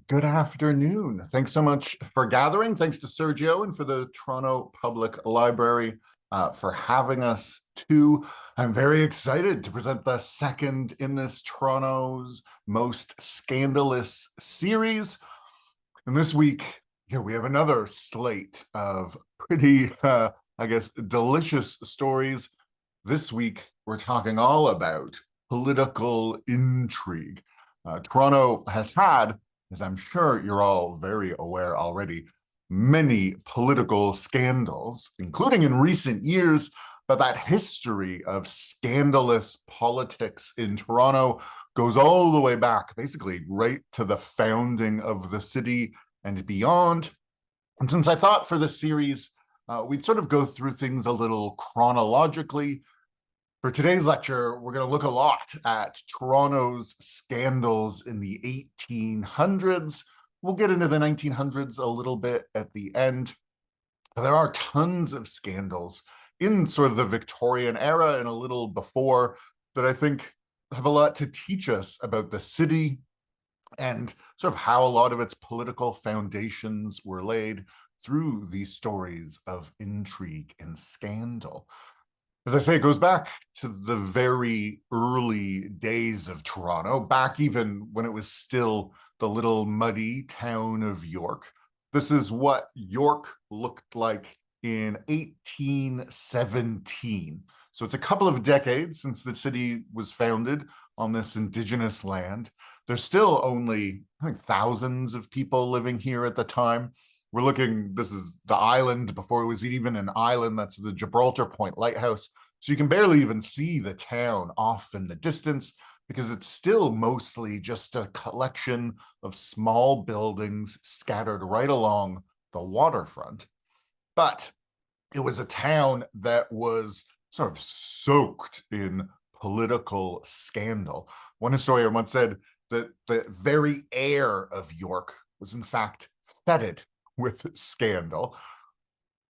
Good afternoon. Thanks so much for gathering. Thanks to Sergio and for the Toronto Public Library for having us too. I'm very excited to present the second in this Toronto's Most Scandalous series. And this week, we have another slate of pretty, I guess, delicious stories. This week, we're talking all about political intrigue. Toronto has had, as I'm sure you're all very aware already, many political scandals, including in recent years, but that history of scandalous politics in Toronto goes all the way back, basically right to the founding of the city and beyond. And since I thought for this series, we'd sort of go through things a little chronologically, for today's lecture, we're going to look a lot at Toronto's scandals in the 1800s. We'll get into the 1900s a little bit at the end. But there are tons of scandals in sort of the Victorian era and a little before that I think have a lot to teach us about the city and sort of how a lot of its political foundations were laid through these stories of intrigue and scandal. As I say, it goes back to the very early days of Toronto, back even when it was still the little muddy town of York. This is what York looked like in 1817. So it's a couple of decades since the city was founded on this indigenous land. There's still only, I think, thousands of people living here at the time. We're looking, this is the island before it was even an island. That's the Gibraltar Point Lighthouse. So you can barely even see the town off in the distance because it's still mostly just a collection of small buildings scattered right along the waterfront. But it was a town that was sort of soaked in political scandal. One historian once said that the very air of York was in fact fetid with scandal.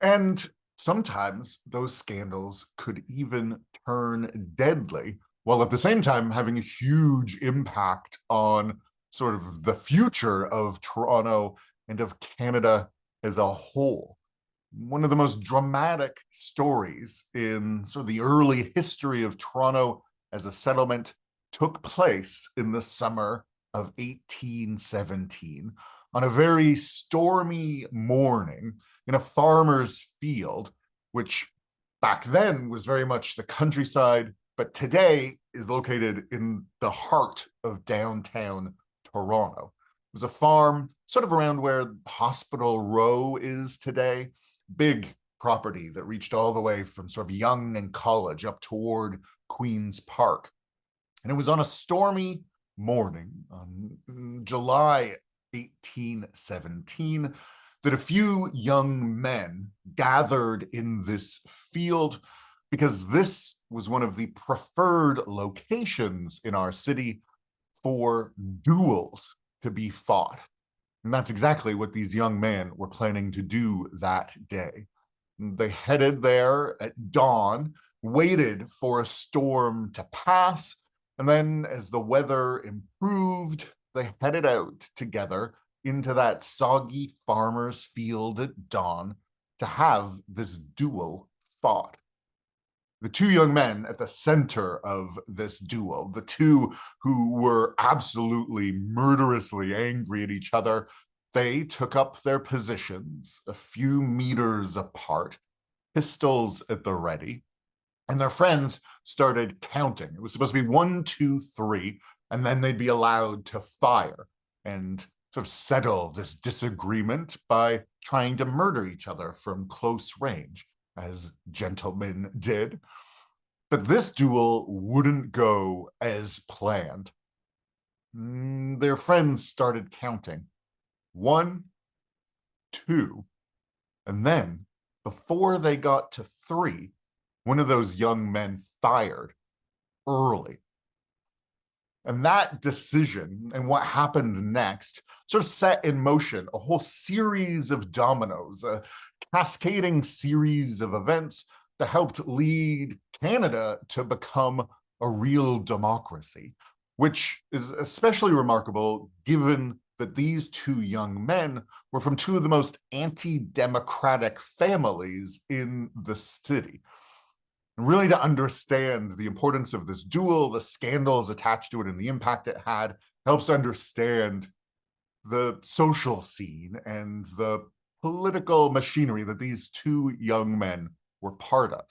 And sometimes those scandals could even turn deadly, while at the same time having a huge impact on sort of the future of Toronto and of Canada as a whole. One of the most dramatic stories in sort of the early history of Toronto as a settlement took place in the summer of 1817 on a very stormy morning in a farmer's field, which back then was very much the countryside, but today is located in the heart of downtown Toronto. It was a farm sort of around where Hospital Row is today, big property that reached all the way from sort of Yonge and College up toward Queen's Park. And it was on a stormy morning on July 1817 that a few young men gathered in this field because this was one of the preferred locations in our city for duels to be fought. And that's exactly what these young men were planning to do that day. They headed there at dawn, waited for a storm to pass, and then as the weather improved, they headed out together into that soggy farmer's field at dawn to have this duel fought. The two young men at the center of this duel, the two who were absolutely murderously angry at each other, they took up their positions a few meters apart, pistols at the ready, and their friends started counting. It was supposed to be 1, 2, 3, and then they'd be allowed to fire and sort of settle this disagreement by trying to murder each other from close range, as gentlemen did. But this duel wouldn't go as planned. Their friends started counting 1, 2, and then before they got to 3, one of those young men fired early. And that decision and what happened next sort of set in motion a whole series of dominoes, a cascading series of events that helped lead Canada to become a real democracy, which is especially remarkable given that these two young men were from two of the most anti-democratic families in the city. And really, to understand the importance of this duel, the scandals attached to it, and the impact it had, helps understand the social scene and the political machinery that these two young men were part of.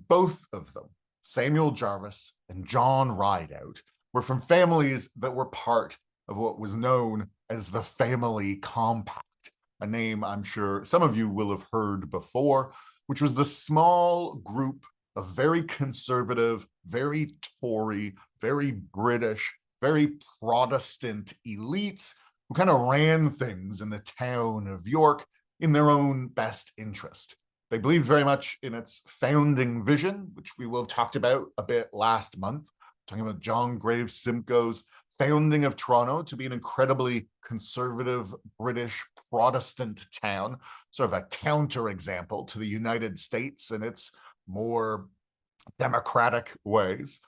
Both of them, Samuel Jarvis and John Rideout, were from families that were part of what was known as the family compact, a name I'm sure some of you will have heard before, which was the small group of very conservative, very Tory, very British, very Protestant elites who kind of ran things in the town of York in their own best interest. They believed very much in its founding vision, which we will have talked about a bit last month, talking about John Graves Simcoe's founding of Toronto to be an incredibly conservative British Protestant town, sort of a counterexample to the United States and its more democratic ways.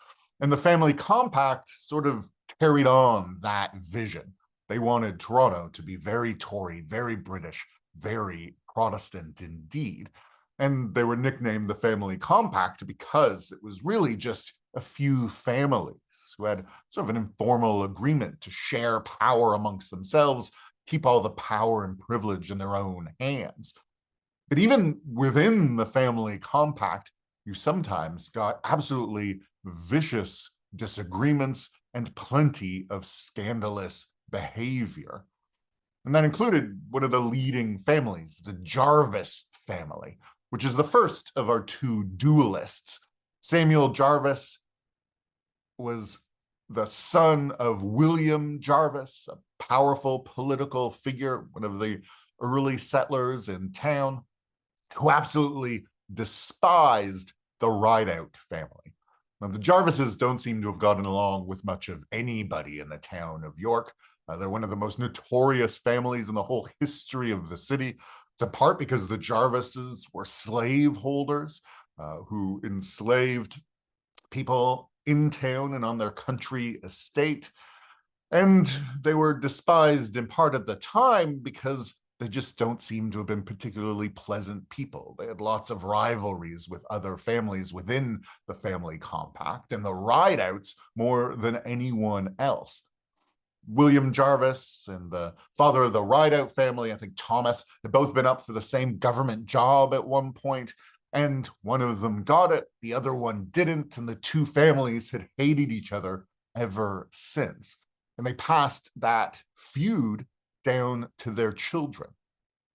And the family compact sort of carried on that vision. They wanted Toronto to be very Tory, very British, very Protestant indeed. And they were nicknamed the family compact because it was really just a few families who had sort of an informal agreement to share power amongst themselves, keep all the power and privilege in their own hands. But even within the family compact, you sometimes got absolutely vicious disagreements and plenty of scandalous behavior. And that included one of the leading families, the Jarvis family, which is the first of our two duelists. Samuel Jarvis was the son of William Jarvis, a powerful political figure, one of the early settlers in town, who absolutely despised the Rideout family. Now, the Jarvises don't seem to have gotten along with much of anybody in the town of York. They're one of the most notorious families in the whole history of the city. It's in part because the Jarvises were slaveholders who enslaved people in town and on their country estate. And they were despised in part at the time because they just don't seem to have been particularly pleasant people. They had lots of rivalries with other families within the family compact, and the Rideouts more than anyone else. William Jarvis and the father of the Rideout family, I think Thomas, had both been up for the same government job at one point, and one of them got it, the other one didn't, and the two families had hated each other ever since. And they passed that feud down to their children.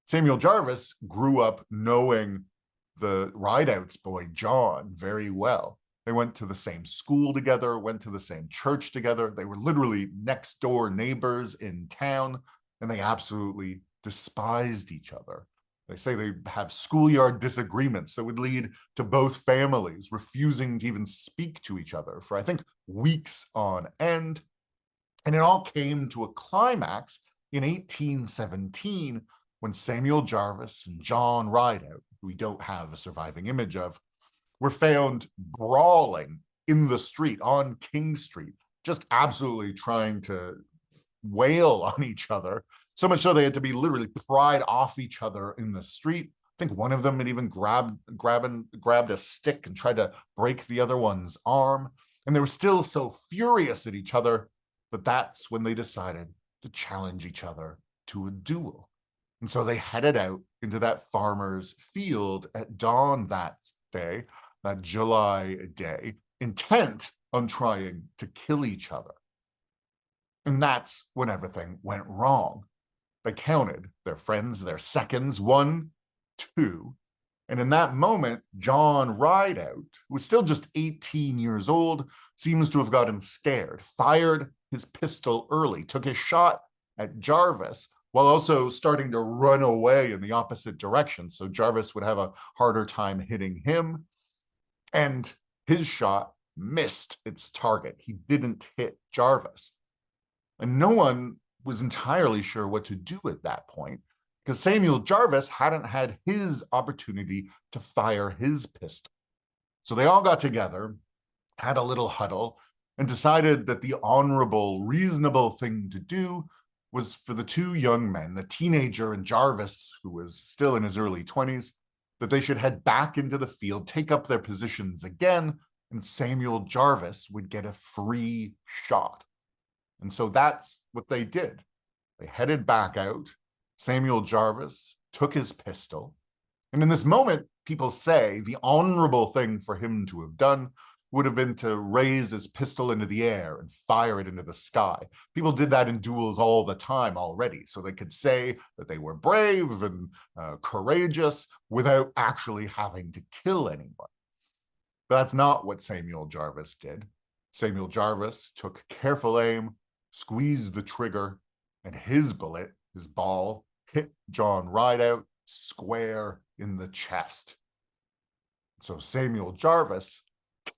Samuel Jarvis grew up knowing the Rideout's boy, John, very well. They went to the same school together, went to the same church together. They were literally next door neighbors in town, and they absolutely despised each other. They say they have schoolyard disagreements that would lead to both families refusing to even speak to each other for, I think, weeks on end. And it all came to a climax in 1817 when Samuel Jarvis and John Rideout, who we don't have a surviving image of, were found brawling in the street on King Street, just absolutely trying to wail on each other. So much so they had to be literally pried off each other in the street. I think one of them had even grabbed a stick and tried to break the other one's arm. And they were still so furious at each other that that's when they decided to challenge each other to a duel. And so they headed out into that farmer's field at dawn that day, that July day, intent on trying to kill each other. And that's when everything went wrong. They counted their friends, their seconds, 1, 2. And in that moment, John Rideout, who was still just 18 years old, seems to have gotten scared, fired his pistol early, took his shot at Jarvis, while also starting to run away in the opposite direction. So Jarvis would have a harder time hitting him. And his shot missed its target. He didn't hit Jarvis. And no one was entirely sure what to do at that point, because Samuel Jarvis hadn't had his opportunity to fire his pistol. So they all got together, had a little huddle, and decided that the honorable, reasonable thing to do was for the two young men, the teenager and Jarvis, who was still in his early 20s, that they should head back into the field, take up their positions again, and Samuel Jarvis would get a free shot. And so that's what they did. They headed back out. Samuel Jarvis took his pistol. And in this moment, people say the honorable thing for him to have done would have been to raise his pistol into the air and fire it into the sky. People did that in duels all the time already, so they could say that they were brave and courageous without actually having to kill anyone. But that's not what Samuel Jarvis did. Samuel Jarvis took careful aim, squeezed the trigger, and his bullet, his ball, hit John Rideout square in the chest. So Samuel Jarvis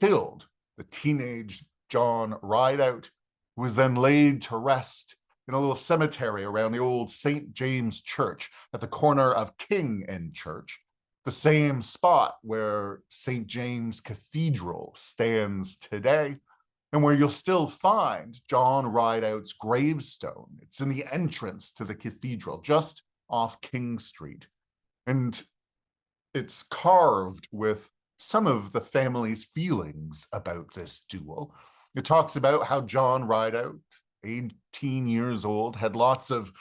killed the teenage John Rideout, who was then laid to rest in a little cemetery around the old St. James Church at the corner of King and Church, the same spot where St. James Cathedral stands today, and where you'll still find John Rideout's gravestone. It's in the entrance to the cathedral, just off King Street. And it's carved with some of the family's feelings about this duel. It talks about how John Rideout, 18 years old, had lots of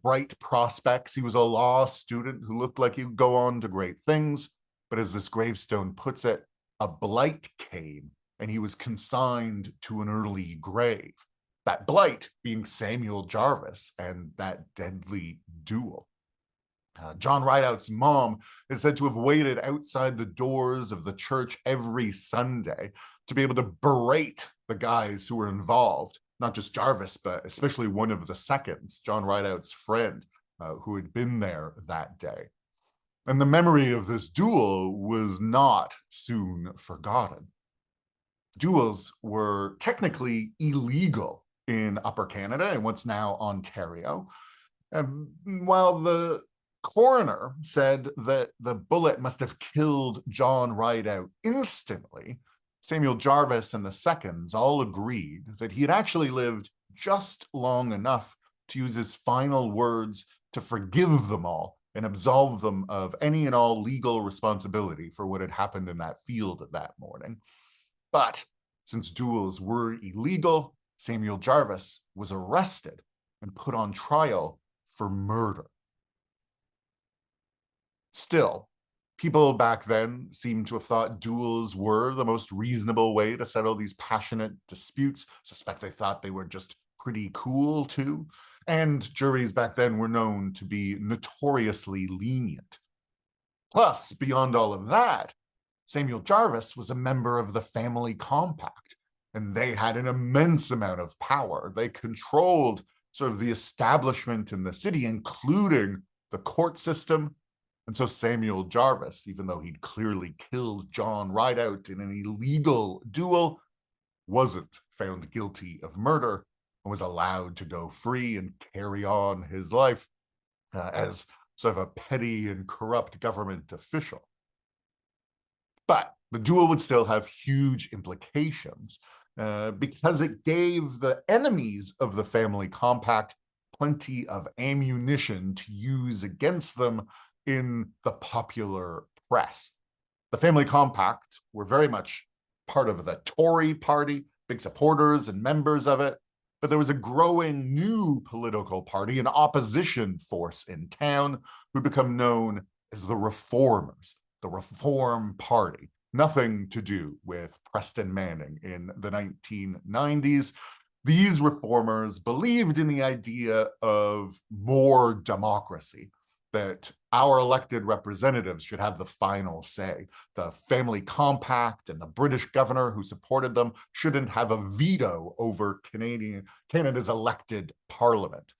bright prospects. He was a law student who looked like he would go on to great things. But as this gravestone puts it, a blight came and he was consigned to an early grave. That blight being Samuel Jarvis and that deadly duel. John Rideout's mom is said to have waited outside the doors of the church every Sunday to be able to berate the guys who were involved, not just Jarvis, but especially one of the seconds, John Rideout's friend, who had been there that day. And the memory of this duel was not soon forgotten. Duels were technically illegal in Upper Canada, in what's now Ontario. While the coroner said that the bullet must have killed John Rideout instantly, Samuel Jarvis and the seconds all agreed that he had actually lived just long enough to use his final words to forgive them all and absolve them of any and all legal responsibility for what had happened in that field that morning. But since duels were illegal, Samuel Jarvis was arrested and put on trial for murder. Still, people back then seemed to have thought duels were the most reasonable way to settle these passionate disputes. Suspect they thought they were just pretty cool too. And juries back then were known to be notoriously lenient. Plus, beyond all of that, Samuel Jarvis was a member of the family compact, and they had an immense amount of power. They controlled sort of the establishment in the city, including the court system. And so Samuel Jarvis, even though he'd clearly killed John Rideout in an illegal duel, wasn't found guilty of murder and was allowed to go free and carry on his life as sort of a petty and corrupt government official. But the duel would still have huge implications because it gave the enemies of the family compact plenty of ammunition to use against them in the popular press. The family compact were very much part of the Tory party, big supporters and members of it, but there was a growing new political party, an opposition force in town, who become known as the Reformers, the Reform Party. Nothing to do with Preston Manning in the 1990s. These reformers believed in the idea of more democracy, that our elected representatives should have the final say. The family compact and the British governor who supported them shouldn't have a veto over Canada's elected parliament.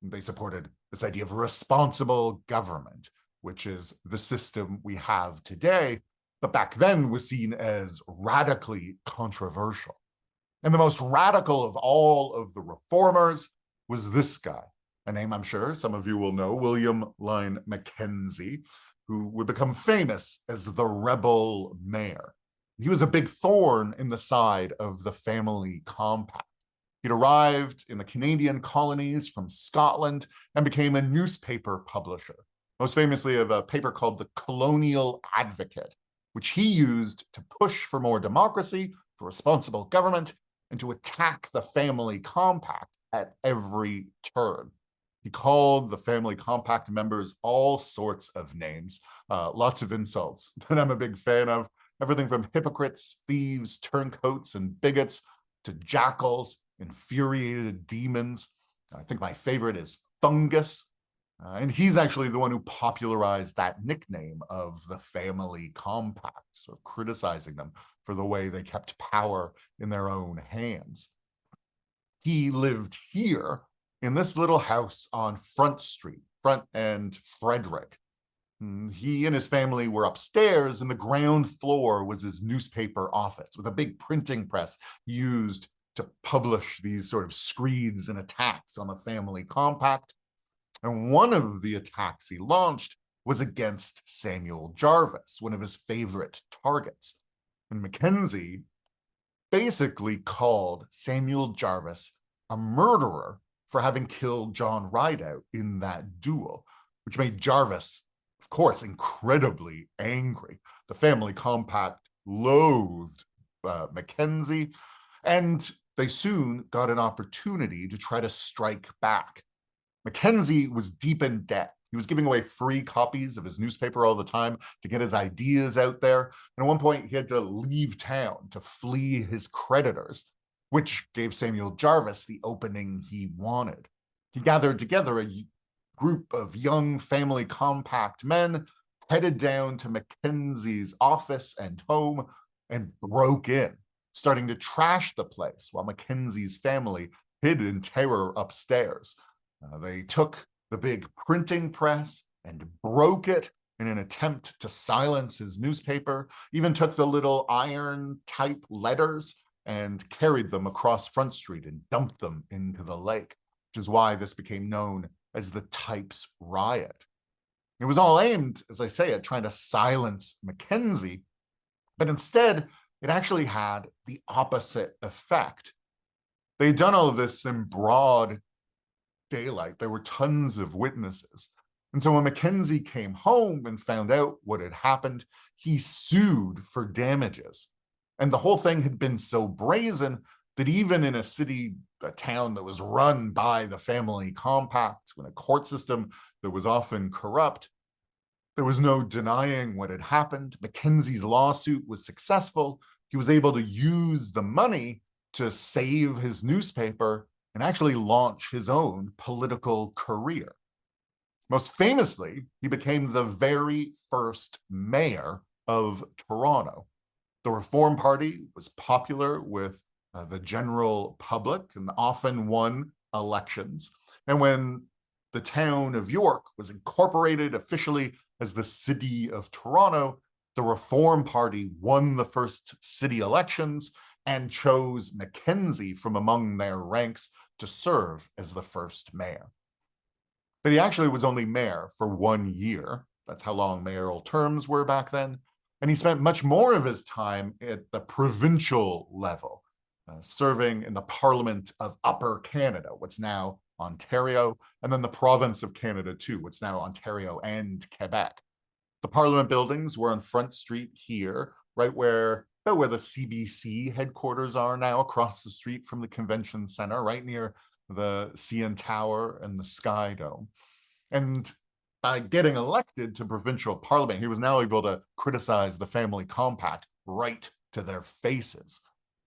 They supported this idea of responsible government, which is the system we have today, but back then was seen as radically controversial. And the most radical of all of the reformers was this guy, a name I'm sure some of you will know, William Lyon Mackenzie, who would become famous as the rebel mayor. He was a big thorn in the side of the family compact. He'd arrived in the Canadian colonies from Scotland and became a newspaper publisher, most famously of a paper called the Colonial Advocate, which he used to push for more democracy, for responsible government, and to attack the family compact at every turn. He called the family compact members all sorts of names, lots of insults that I'm a big fan of, everything from hypocrites, thieves, turncoats, and bigots to jackals, infuriated demons. I think my favorite is fungus. And he's actually the one who popularized that nickname of the family compact, sort of criticizing them for the way they kept power in their own hands. He lived here in this little house on Front Street, Front and Frederick. He and his family were upstairs, and the ground floor was his newspaper office with a big printing press used to publish these sort of screeds and attacks on the family compact. And one of the attacks he launched was against Samuel Jarvis, one of his favorite targets. And Mackenzie basically called Samuel Jarvis a murderer for having killed John Rideout in that duel, which made Jarvis, of course, incredibly angry. The family compact loathed Mackenzie, and they soon got an opportunity to try to strike back. Mackenzie was deep in debt. He was giving away free copies of his newspaper all the time to get his ideas out there. And at one point, he had to leave town to flee his creditors, which gave Samuel Jarvis the opening he wanted. He gathered together a group of young family compact men, headed down to Mackenzie's office and home, and broke in, starting to trash the place while Mackenzie's family hid in terror upstairs. They took the big printing press and broke it in an attempt to silence his newspaper, even took the little iron type letters and carried them across Front Street and dumped them into the lake, which is why this became known as the Types Riot. It was all aimed, as I say, at trying to silence Mackenzie, but instead, it actually had the opposite effect. They'd done all of this in broad daylight. There were tons of witnesses. And so when Mackenzie came home and found out what had happened, he sued for damages. And the whole thing had been so brazen that even in a town that was run by the family compact, in a court system that was often corrupt, there was no denying what had happened. Mackenzie's lawsuit was successful. He was able to use the money to save his newspaper and actually launch his own political career. Most famously, he became the very first mayor of Toronto. The Reform Party was popular with the general public and often won elections. And when the town of York was incorporated officially as the city of Toronto, the Reform Party won the first city elections and chose Mackenzie from among their ranks to serve as the first mayor. But he actually was only mayor for 1 year. That's how long mayoral terms were back then. And he spent much more of his time at the provincial level, serving in the Parliament of Upper Canada, what's now Ontario, and then the province of Canada too, what's now Ontario and Quebec. The Parliament buildings were on Front Street here, right where the CBC headquarters are now, across the street from the convention center, right near the CN Tower and the Sky Dome. And by getting elected to provincial parliament, he was now able to criticize the family compact right to their faces,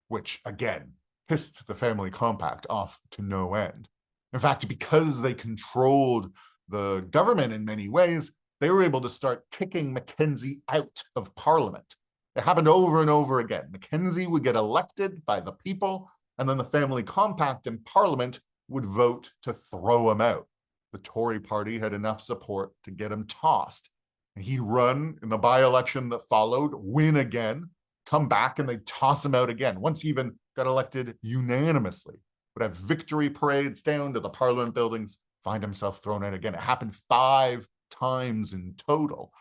which again pissed the family compact off to no end. In fact, because they controlled the government in many ways, they were able to start kicking Mackenzie out of parliament. It happened over and over again. Mackenzie would get elected by the people, and then the family compact in parliament would vote to throw him out. The Tory party had enough support to get him tossed. And he'd run in the by-election that followed, win again, come back, and they'd toss him out again. Once he even got elected unanimously, would have victory parades down to the Parliament buildings, find himself thrown out again. It happened 5 times in total.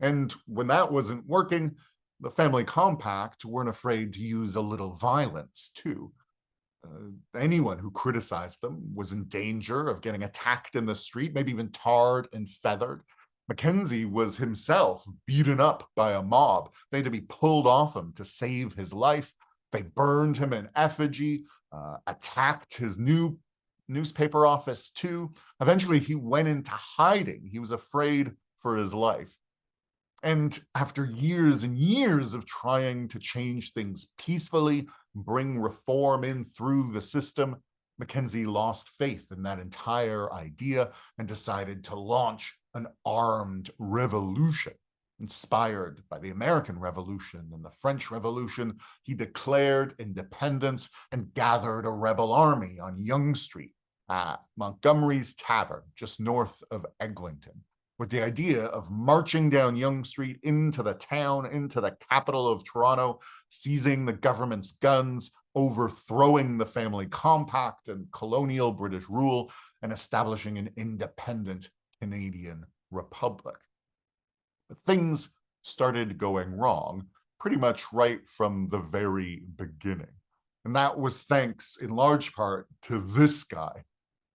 And when that wasn't working, the family compact weren't afraid to use a little violence too. Anyone who criticized them was in danger of getting attacked in the street, maybe even tarred and feathered. Mackenzie was himself beaten up by a mob. They had to be pulled off him to save his life. They burned him in effigy, attacked his new newspaper office too. Eventually, he went into hiding. He was afraid for his life. And after years and years of trying to change things peacefully, bring reform in through the system, Mackenzie lost faith in that entire idea and decided to launch an armed revolution. Inspired by the American Revolution and the French Revolution, he declared independence and gathered a rebel army on Yonge Street at Montgomery's Tavern, just north of Eglinton, with the idea of marching down Yonge Street into the town, into the capital of Toronto, seizing the government's guns, overthrowing the family compact and colonial British rule, and establishing an independent Canadian republic. But things started going wrong pretty much right from the very beginning. And that was thanks in large part to this guy.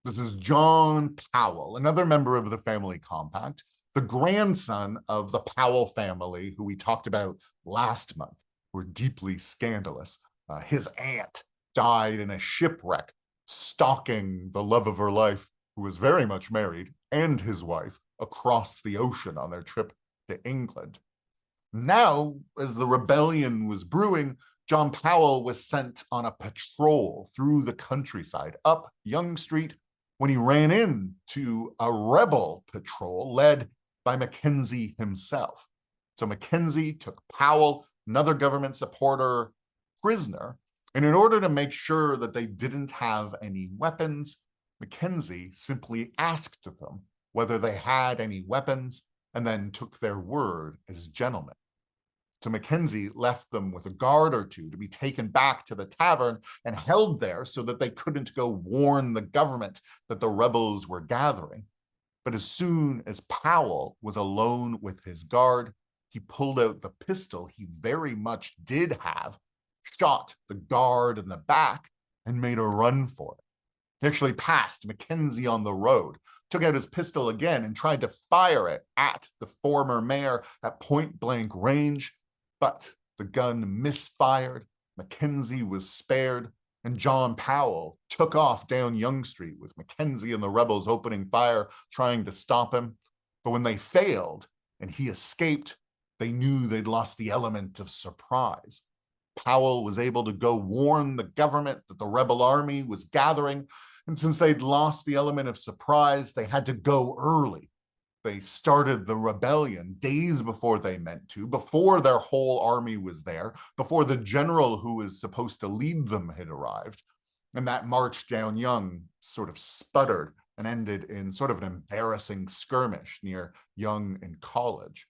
This is John Powell, another member of the family compact, the grandson of the Powell family, who we talked about last month, were deeply scandalous. His aunt died in a shipwreck, stalking the love of her life, who was very much married, and his wife, across the ocean on their trip to England. Now, as the rebellion was brewing, John Powell was sent on a patrol through the countryside, up Yonge Street, when he ran into a rebel patrol led by Mackenzie himself. So Mackenzie took Powell, another government supporter, prisoner, and in order to make sure that they didn't have any weapons, Mackenzie simply asked them whether they had any weapons and then took their word as gentlemen. So Mackenzie left them with a guard or two to be taken back to the tavern and held there so that they couldn't go warn the government that the rebels were gathering. But as soon as Powell was alone with his guard, he pulled out the pistol he very much did have, shot the guard in the back, and made a run for it. He actually passed Mackenzie on the road, took out his pistol again and tried to fire it at the former mayor at point-blank range, but the gun misfired, Mackenzie was spared, and John Powell took off down Yonge Street with Mackenzie and the rebels opening fire, trying to stop him. But when they failed and he escaped, they knew they'd lost the element of surprise. Powell was able to go warn the government that the rebel army was gathering, and since they'd lost the element of surprise, they had to go early. They started the rebellion days before they meant to, before their whole army was there, before the general who was supposed to lead them had arrived. And that march down Yonge sort of sputtered and ended in sort of an embarrassing skirmish near Yonge and College.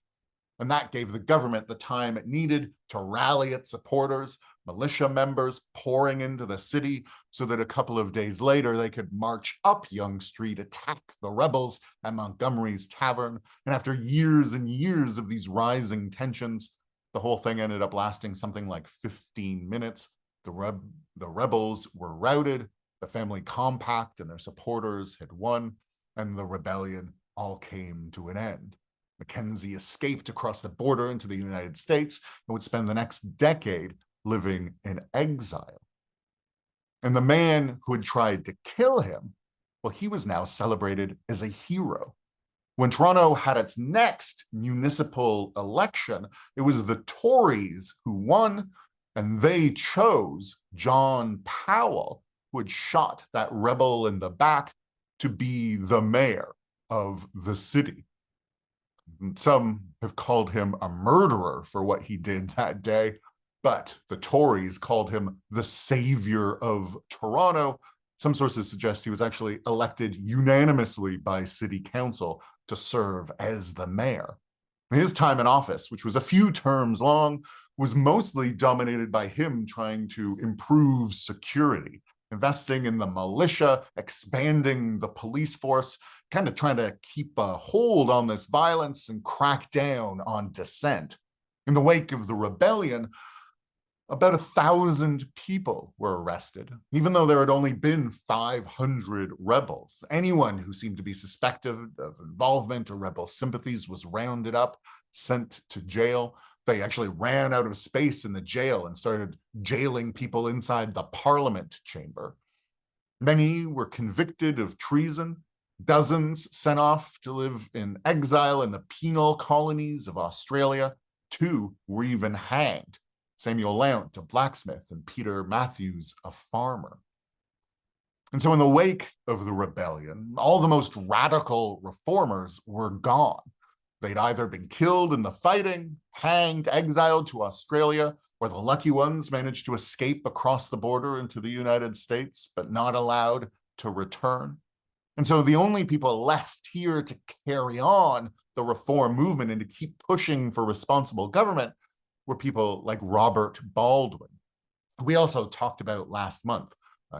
And that gave the government the time it needed to rally its supporters, militia members pouring into the city, so that a couple of days later they could march up Yonge Street, attack the rebels at Montgomery's Tavern. And after years and years of these rising tensions, the whole thing ended up lasting something like 15 minutes. The rebels were routed, the family compact and their supporters had won, and the rebellion all came to an end. Mackenzie escaped across the border into the United States and would spend the next decade living in exile. And the man who had tried to kill him, well, he was now celebrated as a hero. When Toronto had its next municipal election, it was the Tories who won, and they chose John Powell, who had shot that rebel in the back, to be the mayor of the city. Some have called him a murderer for what he did that day, but the Tories called him the savior of Toronto. Some sources suggest he was actually elected unanimously by city council to serve as the mayor. His time in office, which was a few terms long, was mostly dominated by him trying to improve security, investing in the militia, expanding the police force, kind of trying to keep a hold on this violence and crack down on dissent. In the wake of the rebellion, About 1,000 people were arrested, even though there had only been 500 rebels. Anyone who seemed to be suspected of involvement or rebel sympathies was rounded up, sent to jail. They actually ran out of space in the jail and started jailing people inside the parliament chamber. Many were convicted of treason, dozens sent off to live in exile in the penal colonies of Australia. 2 were even hanged. Samuel Lount, a blacksmith, and Peter Matthews, a farmer. And so in the wake of the rebellion, all the most radical reformers were gone. They'd either been killed in the fighting, hanged, exiled to Australia, or the lucky ones managed to escape across the border into the United States, but not allowed to return. And so the only people left here to carry on the reform movement and to keep pushing for responsible government were people like Robert Baldwin. We also talked about last month.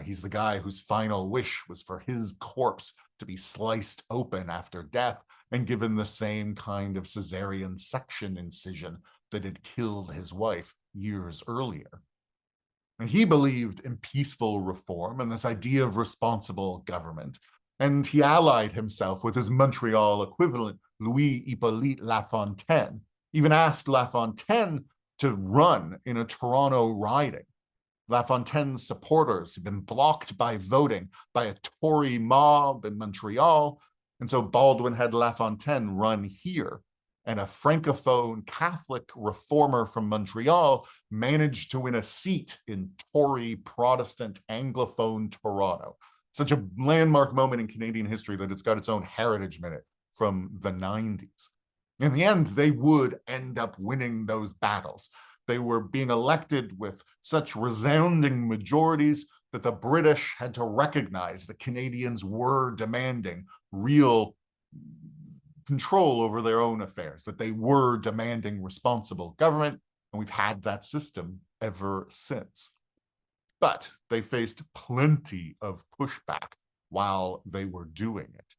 He's the guy whose final wish was for his corpse to be sliced open after death and given the same kind of cesarean section incision that had killed his wife years earlier. And he believed in peaceful reform and this idea of responsible government. And he allied himself with his Montreal equivalent, Louis Hippolyte Lafontaine, even asked Lafontaine to run in a Toronto riding. Lafontaine's supporters had been blocked by voting by a Tory mob in Montreal, and so Baldwin had Lafontaine run here, and a Francophone Catholic reformer from Montreal managed to win a seat in Tory Protestant Anglophone Toronto. Such a landmark moment in Canadian history that it's got its own Heritage Minute from the 90s. In the end, they would end up winning those battles. They were being elected with such resounding majorities that the British had to recognize that Canadians were demanding real control over their own affairs, that they were demanding responsible government, and we've had that system ever since. But they faced plenty of pushback while they were doing it.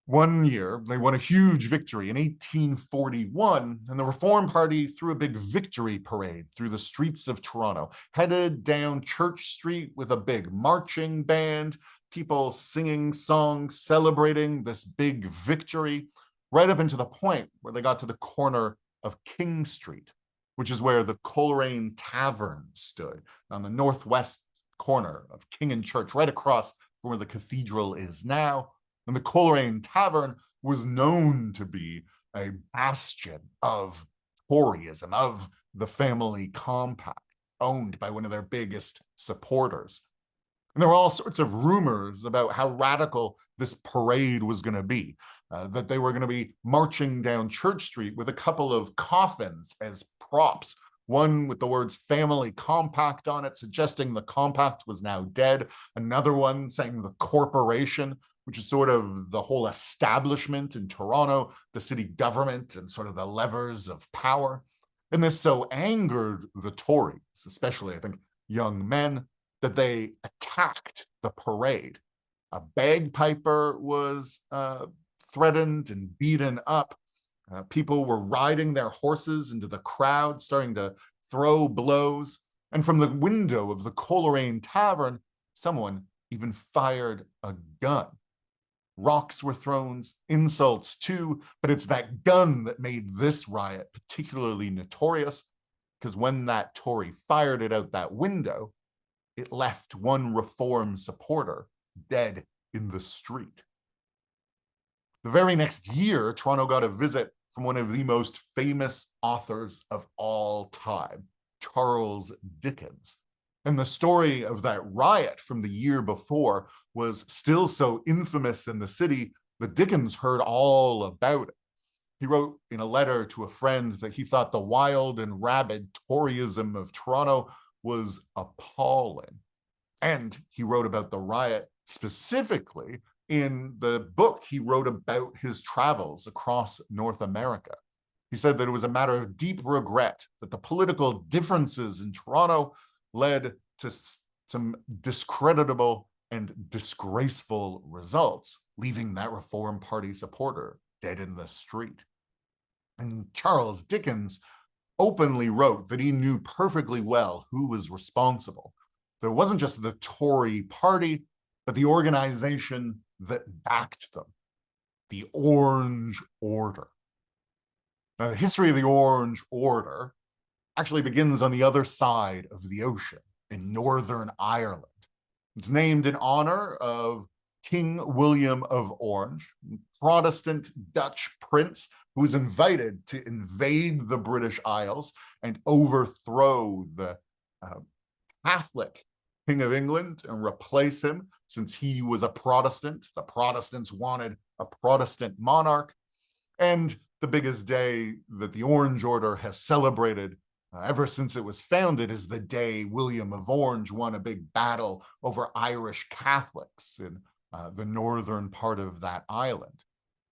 One year, they won a huge victory in 1841, and the Reform Party threw a big victory parade through the streets of Toronto, headed down Church Street with a big marching band, people singing songs, celebrating this big victory, right up into the point where they got to the corner of King Street, which is where the Coleraine Tavern stood, on the northwest corner of King and Church, right across from where the cathedral is now. And the Coleraine Tavern was known to be a bastion of Toryism, of the family compact, owned by one of their biggest supporters. And there were all sorts of rumors about how radical this parade was going to be, that they were going to be marching down Church Street with a couple of coffins as props, one with the words family compact on it, suggesting the compact was now dead, another one saying the corporation, which is sort of the whole establishment in Toronto, the city government, and sort of the levers of power. And this so angered the Tories, especially, I think, young men, that they attacked the parade. A bagpiper was threatened and beaten up. People were riding their horses into the crowd, starting to throw blows. And from the window of the Coleraine Tavern, someone even fired a gun. Rocks were thrown, insults too, but it's that gun that made this riot particularly notorious, because when that Tory fired it out that window, it left one Reform supporter dead in the street. The very next year, Toronto got a visit from one of the most famous authors of all time, Charles Dickens. And the story of that riot from the year before was still so infamous in the city that Dickens heard all about it. He wrote in a letter to a friend that he thought the wild and rabid Toryism of Toronto was appalling. And he wrote about the riot specifically in the book he wrote about his travels across North America. He said that it was a matter of deep regret that the political differences in Toronto led to some discreditable and disgraceful results, leaving that Reform Party supporter dead in the street. And Charles Dickens openly wrote that he knew perfectly well who was responsible. There wasn't just the Tory party, but the organization that backed them, the Orange Order. Now, the history of the Orange Order actually begins on the other side of the ocean in Northern Ireland. It's named in honor of King William of Orange, Protestant Dutch prince who was invited to invade the British Isles and overthrow the Catholic King of England and replace him since he was a Protestant. The Protestants wanted a Protestant monarch. And the biggest day that the Orange Order has celebrated ever since it was founded is the day William of Orange won a big battle over Irish Catholics in the northern part of that island.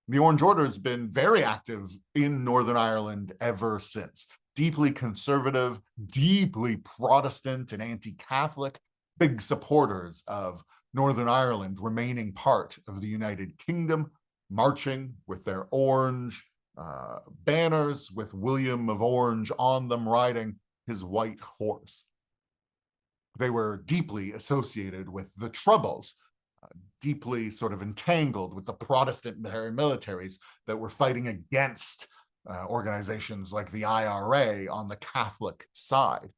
The Orange Order has been very active in Northern Ireland ever since. Deeply conservative, deeply Protestant and anti-Catholic, big supporters of Northern Ireland remaining part of the United Kingdom, marching with their orange banners with William of Orange on them riding his white horse. They were deeply associated with the Troubles, deeply sort of entangled with the Protestant paramilitaries that were fighting against organizations like the IRA on the Catholic side.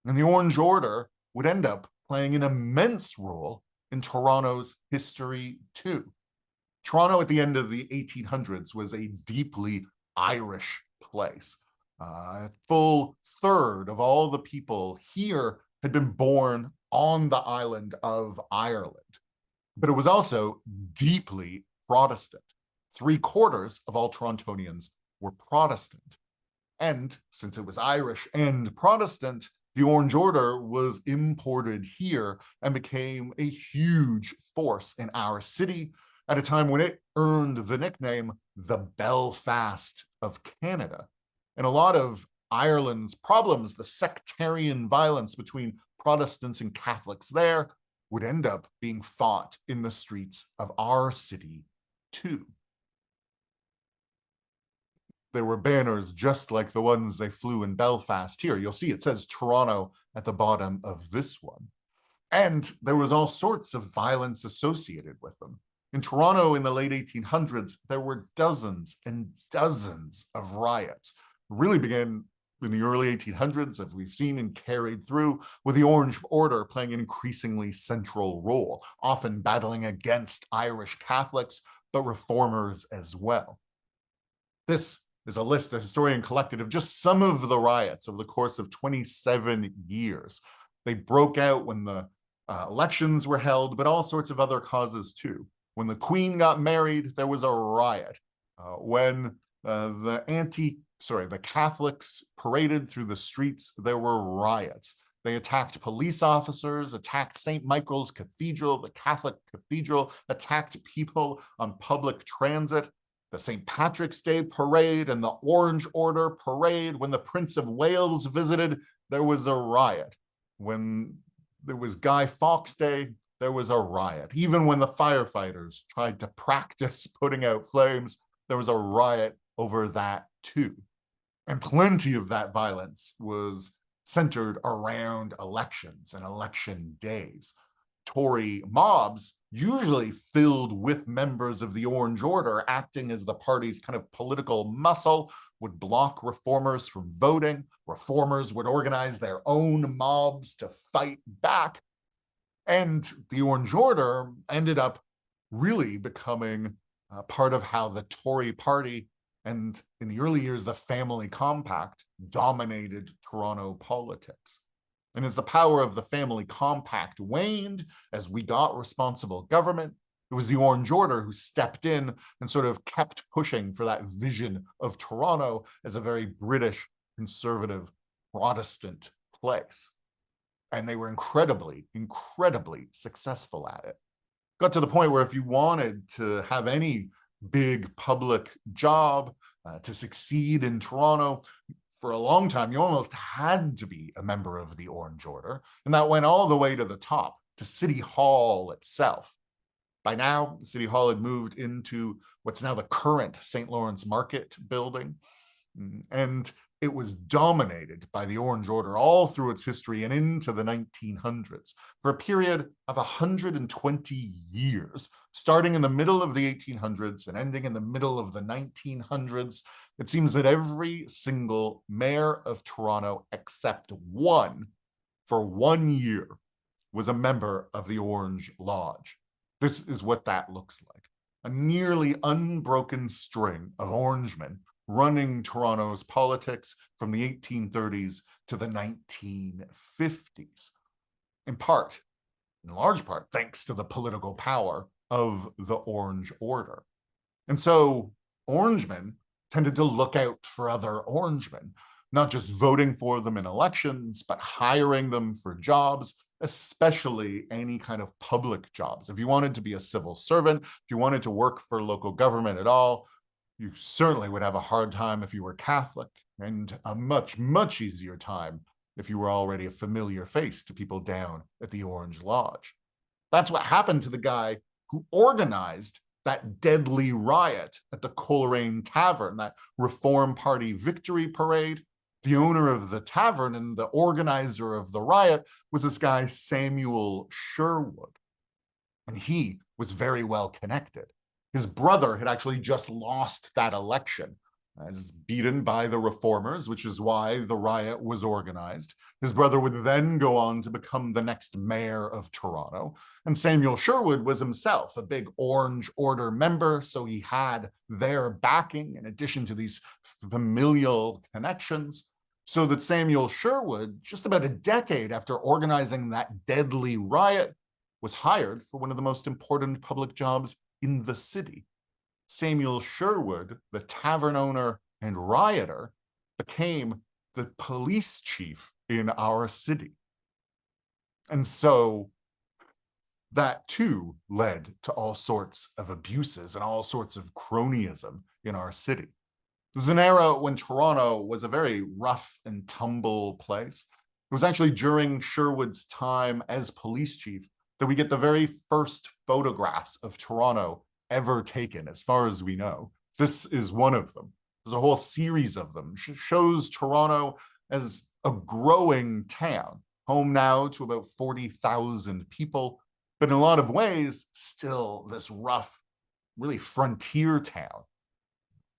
And the Orange Order would end up playing an immense role in Toronto's history too. Toronto at the end of the 1800s was a deeply Irish place. A full third of all the people here had been born on the island of Ireland. But it was also deeply Protestant. 3/4 of all Torontonians were Protestant. And since it was Irish and Protestant, the Orange Order was imported here and became a huge force in our city at a time when it earned the nickname the Belfast of Canada. And a lot of Ireland's problems, the sectarian violence between Protestants and Catholics there, would end up being fought in the streets of our city too. There were banners just like the ones they flew in Belfast here. You'll see it says Toronto at the bottom of this one. And there was all sorts of violence associated with them. In Toronto in the late 1800s, there were dozens and dozens of riots. It really began in the early 1800s, as we've seen and carried through, with the Orange Order playing an increasingly central role, often battling against Irish Catholics, but reformers as well. This is a list the historian collected of just some of the riots over the course of 27 years. They broke out when the elections were held, but all sorts of other causes too. When the Queen got married, there was a riot. When the Catholics paraded through the streets, there were riots. They attacked police officers, attacked St. Michael's Cathedral, the Catholic cathedral, attacked people on public transit. The St. Patrick's Day parade and the Orange Order parade, when the Prince of Wales visited, there was a riot. When there was Guy Fawkes Day, there was a riot. Even when the firefighters tried to practice putting out flames, there was a riot over that too. And plenty of that violence was centered around elections and election days. Tory mobs, usually filled with members of the Orange Order acting as the party's kind of political muscle, would block reformers from voting. Reformers would organize their own mobs to fight back. And the Orange Order ended up really becoming part of how the Tory party and, in the early years, the Family Compact dominated Toronto politics. And as the power of the Family Compact waned, as we got responsible government, it was the Orange Order who stepped in and sort of kept pushing for that vision of Toronto as a very British, conservative, Protestant place. And they were incredibly, incredibly successful at it. Got to the point where if you wanted to have any big public job to succeed in Toronto, for a long time, you almost had to be a member of the Orange Order, and that went all the way to the top, to City Hall itself. By now, City Hall had moved into what's now the current St. Lawrence Market building, and it was dominated by the Orange Order all through its history and into the 1900s for a period of 120 years, starting in the middle of the 1800s and ending in the middle of the 1900s. It seems that every single mayor of Toronto, except one, for 1 year, was a member of the Orange Lodge. This is what that looks like. A nearly unbroken string of Orangemen running Toronto's politics from the 1830s to the 1950s, in large part, thanks to the political power of the Orange Order. And so Orangemen tended to look out for other Orangemen, not just voting for them in elections, but hiring them for jobs, especially any kind of public jobs. If you wanted to be a civil servant, if you wanted to work for local government at all, you certainly would have a hard time if you were Catholic, and a much, much easier time if you were already a familiar face to people down at the Orange Lodge. That's what happened to the guy who organized that deadly riot at the Coleraine Tavern, that Reform Party victory parade. The owner of the tavern and the organizer of the riot was this guy, Samuel Sherwood. And he was very well connected. His brother had actually just lost that election, as beaten by the reformers, which is why the riot was organized. His brother would then go on to become the next mayor of Toronto. And Samuel Sherwood was himself a big Orange Order member, so he had their backing in addition to these familial connections. So that Samuel Sherwood, just about a decade after organizing that deadly riot, was hired for one of the most important public jobs in the city. Samuel Sherwood, the tavern owner and rioter, became the police chief in our city. And so that too led to all sorts of abuses and all sorts of cronyism in our city. This is an era when Toronto was a very rough and tumble place. It was actually during Sherwood's time as police chief that we get the very first photographs of Toronto ever taken, as far as we know. This is one of them. There's a whole series of them. Shows Toronto as a growing town, home now to about 40,000 people, but in a lot of ways, still this rough, really frontier town.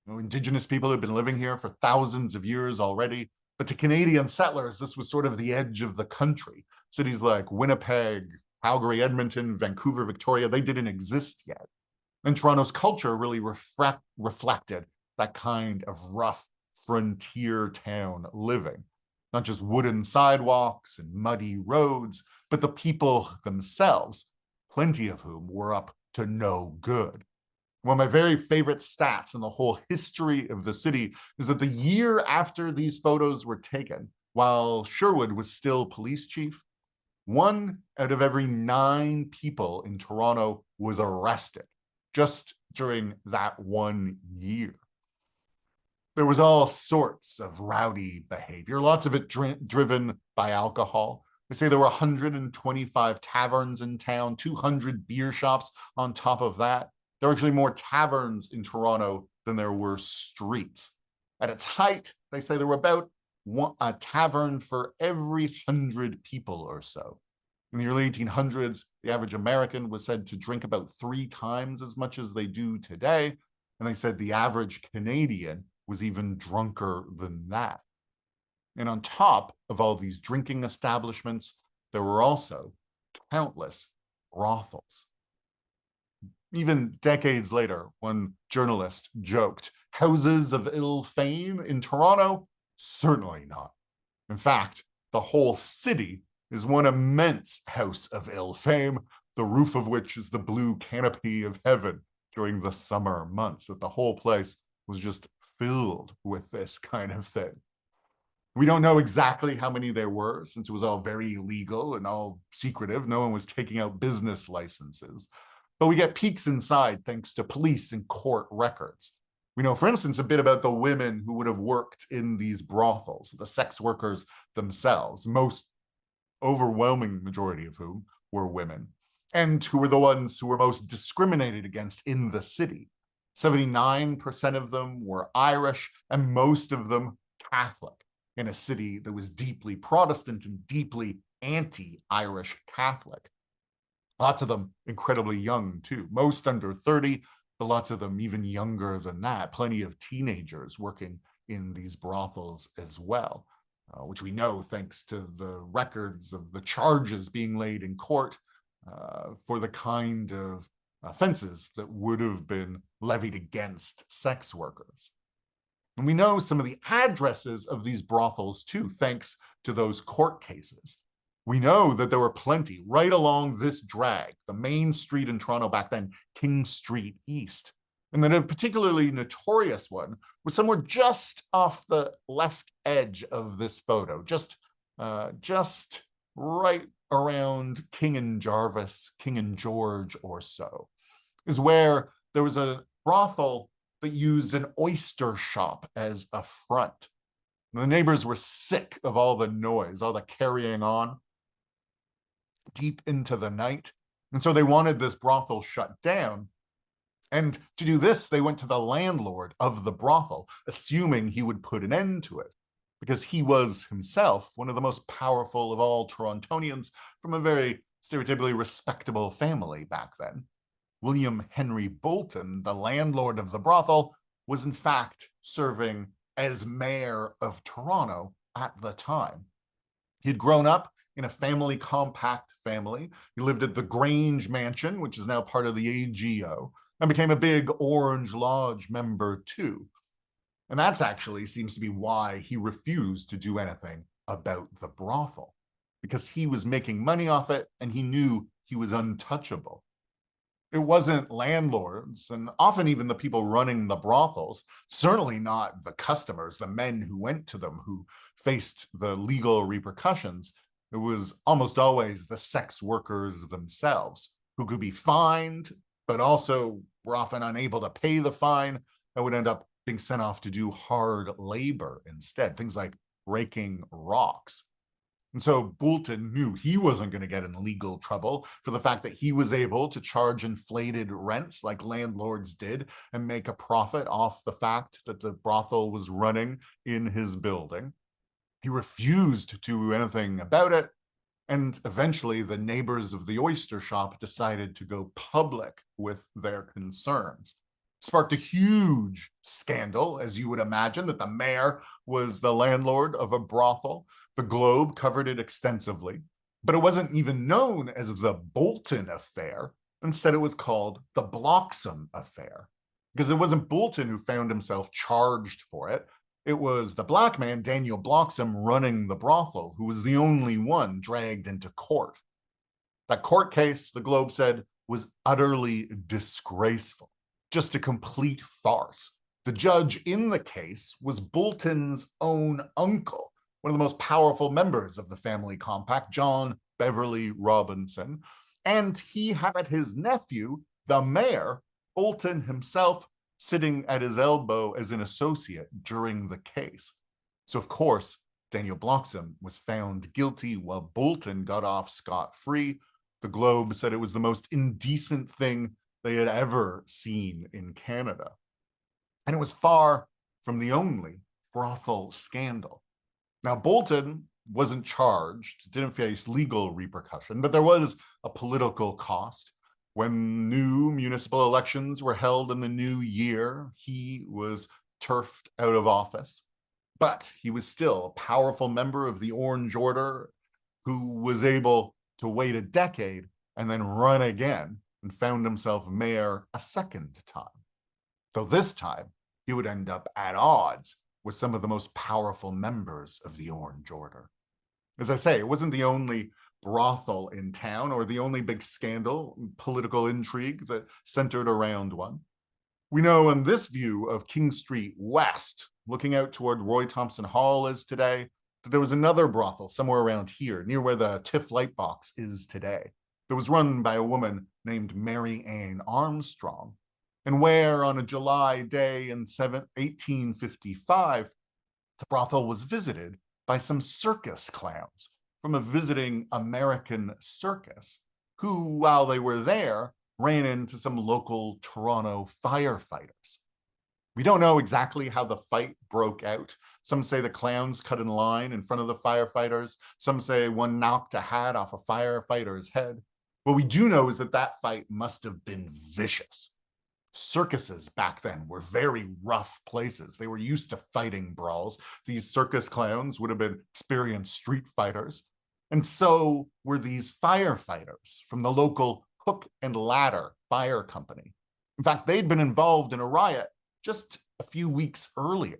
Indigenous people have been living here for thousands of years already, but to Canadian settlers, this was sort of the edge of the country. Cities like Winnipeg, Calgary, Edmonton, Vancouver, Victoria, they didn't exist yet. And Toronto's culture really reflected that kind of rough frontier town living. Not just wooden sidewalks and muddy roads, but the people themselves, plenty of whom were up to no good. One of my very favorite stats in the whole history of the city is that the year after these photos were taken, while Sherwood was still police chief, 1 out of every 9 people in Toronto was arrested just during that 1 year. There was all sorts of rowdy behavior, lots of it driven by alcohol. They say there were 125 taverns in town, 200 beer shops on top of that. There were actually more taverns in Toronto than there were streets. At its height, they say there were about a tavern for every 100 people or so. In the early 1800s, the average American was said to drink about 3 times as much as they do today. And they said the average Canadian was even drunker than that. And on top of all these drinking establishments, there were also countless brothels. Even decades later, one journalist joked, houses of ill fame in Toronto? Certainly not. In fact, the whole city is one immense house of ill fame, the roof of which is the blue canopy of heaven during the summer months, that the whole place was just filled with this kind of thing. We don't know exactly how many there were, since it was all very illegal and all secretive. No one was taking out business licenses. But we get peeks inside thanks to police and court records. We know, for instance, a bit about the women who would have worked in these brothels, the sex workers themselves, most overwhelming majority of whom were women, and who were the ones who were most discriminated against in the city. 79% of them were Irish, and most of them Catholic in a city that was deeply Protestant and deeply anti-Irish Catholic. Lots of them incredibly young, too. Most under 30, but lots of them even younger than that. Plenty of teenagers working in these brothels as well, which we know thanks to the records of the charges being laid in court for the kind of offenses that would have been levied against sex workers. And we know some of the addresses of these brothels, too, thanks to those court cases. We know that there were plenty right along this drag, the main street in Toronto back then, King Street East. And then a particularly notorious one was somewhere just off the left edge of this photo, just right around King and Jarvis, King and George or so, is where there was a brothel that used an oyster shop as a front. And the neighbors were sick of all the noise, all the carrying on deep into the night. And so they wanted this brothel shut down. And to do this, they went to the landlord of the brothel, assuming he would put an end to it, because he was himself one of the most powerful of all Torontonians from a very stereotypically respectable family back then. William Henry Bolton, the landlord of the brothel, was in fact serving as mayor of Toronto at the time. He'd grown up in a family compact family. He lived at the Grange Mansion, which is now part of the AGO, and became a big Orange Lodge member too. And that's actually seems to be why he refused to do anything about the brothel, because he was making money off it and he knew he was untouchable. It wasn't landlords, and often even the people running the brothels, certainly not the customers, the men who went to them, who faced the legal repercussions. It was almost always the sex workers themselves who could be fined, but also were often unable to pay the fine and would end up being sent off to do hard labor instead, things like breaking rocks. And so Bolton knew he wasn't going to get in legal trouble for the fact that he was able to charge inflated rents like landlords did and make a profit off the fact that the brothel was running in his building. He refused to do anything about it. And eventually the neighbors of the oyster shop decided to go public with their concerns. Sparked a huge scandal, as you would imagine, that the mayor was the landlord of a brothel. The Globe covered it extensively, but it wasn't even known as the Bolton affair. Instead, it was called the Bloxham affair, because it wasn't Bolton who found himself charged for it. It was the black man, Daniel Bloxham, running the brothel, who was the only one dragged into court. That court case, the Globe said, was utterly disgraceful, just a complete farce. The judge in the case was Bolton's own uncle, one of the most powerful members of the family compact, John Beverly Robinson, and he had his nephew, the mayor, Bolton himself, sitting at his elbow as an associate during the case. So, of course, Daniel Bloxham was found guilty while Bolton got off scot-free. The Globe said it was the most indecent thing they had ever seen in Canada. And it was far from the only brothel scandal. Now, Bolton wasn't charged, didn't face legal repercussion, but there was a political cost. When new municipal elections were held in the new year, he was turfed out of office. But he was still a powerful member of the Orange Order who was able to wait a decade and then run again and found himself mayor a second time. Though this time, he would end up at odds with some of the most powerful members of the Orange Order. As I say, it wasn't the only brothel in town or the only big scandal, political intrigue that centered around one. We know in this view of King Street West, looking out toward Roy Thompson Hall is today, that there was another brothel somewhere around here, near where the TIFF Lightbox is today, that was run by a woman named Mary Ann Armstrong, and where on a July day in 1855, the brothel was visited by some circus clowns from a visiting American circus, who, while they were there, ran into some local Toronto firefighters. We don't know exactly how the fight broke out, Some say the clowns cut in line in front of the firefighters. Some say one knocked a hat off a firefighter's head. What we do know is that that fight must have been vicious. Circuses back then were very rough places. They were used to fighting brawls. These circus clowns would have been experienced street fighters. And so were these firefighters from the local Hook and Ladder Fire Company. In fact, they'd been involved in a riot just a few weeks earlier.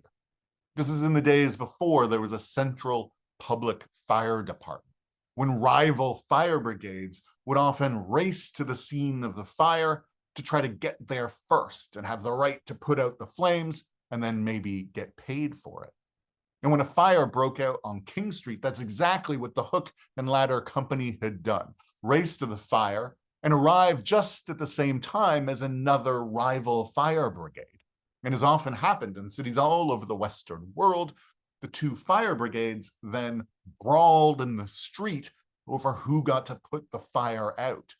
This is in the days before there was a central public fire department, when rival fire brigades would often race to the scene of the fire to try to get there first and have the right to put out the flames and then maybe get paid for it. And when a fire broke out on King Street, that's exactly what the Hook and Ladder Company had done. Raced to the fire and arrived just at the same time as another rival fire brigade. And as often happened in cities all over the Western world, the two fire brigades then brawled in the street over who got to put the fire out.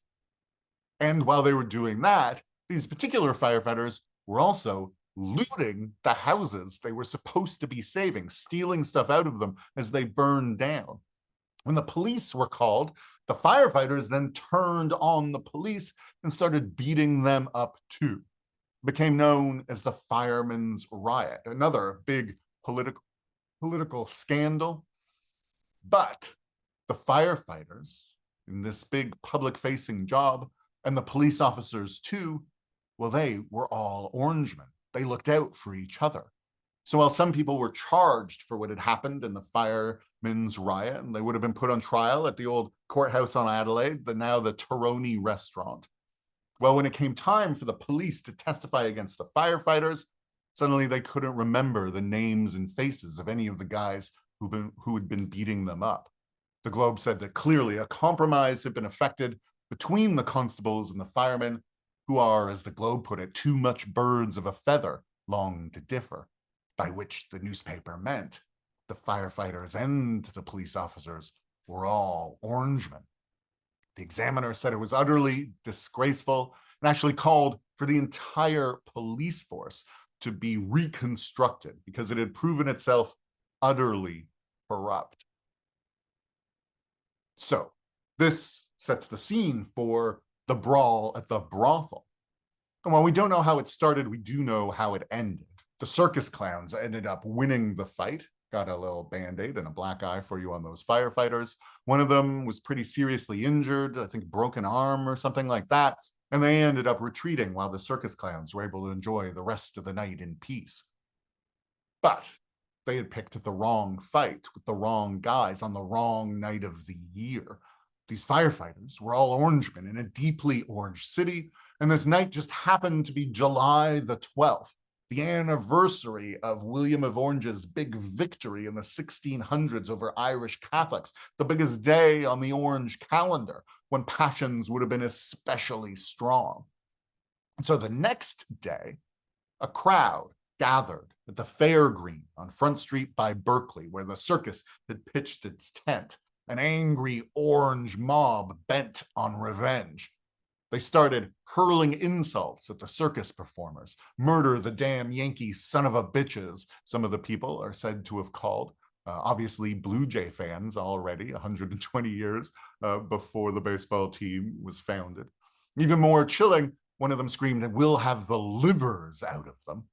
And while they were doing that, these particular firefighters were also looting the houses they were supposed to be saving, stealing stuff out of them as they burned down. When the police were called, the firefighters then turned on the police and started beating them up too. It became known as the Firemen's Riot, another big political scandal. But the firefighters in this big public-facing job, and the police officers too, well, they were all Orangemen. They looked out for each other. So while some people were charged for what had happened in the Firemen's Riot, and they would have been put on trial at the old courthouse on Adelaide, now the Taroni restaurant. Well, when it came time for the police to testify against the firefighters, suddenly they couldn't remember the names and faces of any of the guys who had been beating them up. The Globe said that clearly a compromise had been effected between the constables and the firemen, who are, as the Globe put it, too much birds of a feather long to differ, by which the newspaper meant the firefighters and the police officers were all Orangemen. The Examiner said it was utterly disgraceful and actually called for the entire police force to be reconstructed because it had proven itself utterly corrupt. So this sets the scene for the brawl at the brothel. And while we don't know how it started, we do know how it ended. The circus clowns ended up winning the fight. Got a little band-aid and a black eye for you on those firefighters. One of them was pretty seriously injured, I think broken arm or something like that. And they ended up retreating while the circus clowns were able to enjoy the rest of the night in peace. But they had picked the wrong fight with the wrong guys on the wrong night of the year. These firefighters were all Orangemen in a deeply orange city, and this night just happened to be July the 12th, the anniversary of William of Orange's big victory in the 1600s over Irish Catholics, the biggest day on the Orange calendar, when passions would have been especially strong. And so the next day, a crowd gathered at the Fair Green on Front Street by Berkeley, where the circus had pitched its tent, an angry orange mob bent on revenge. They started hurling insults at the circus performers. Murder the damn Yankee son of a bitches, some of the people are said to have called. Obviously, Blue Jay fans already, 120 years before the baseball team was founded. Even more chilling, one of them screamed, "We'll have the livers out of them."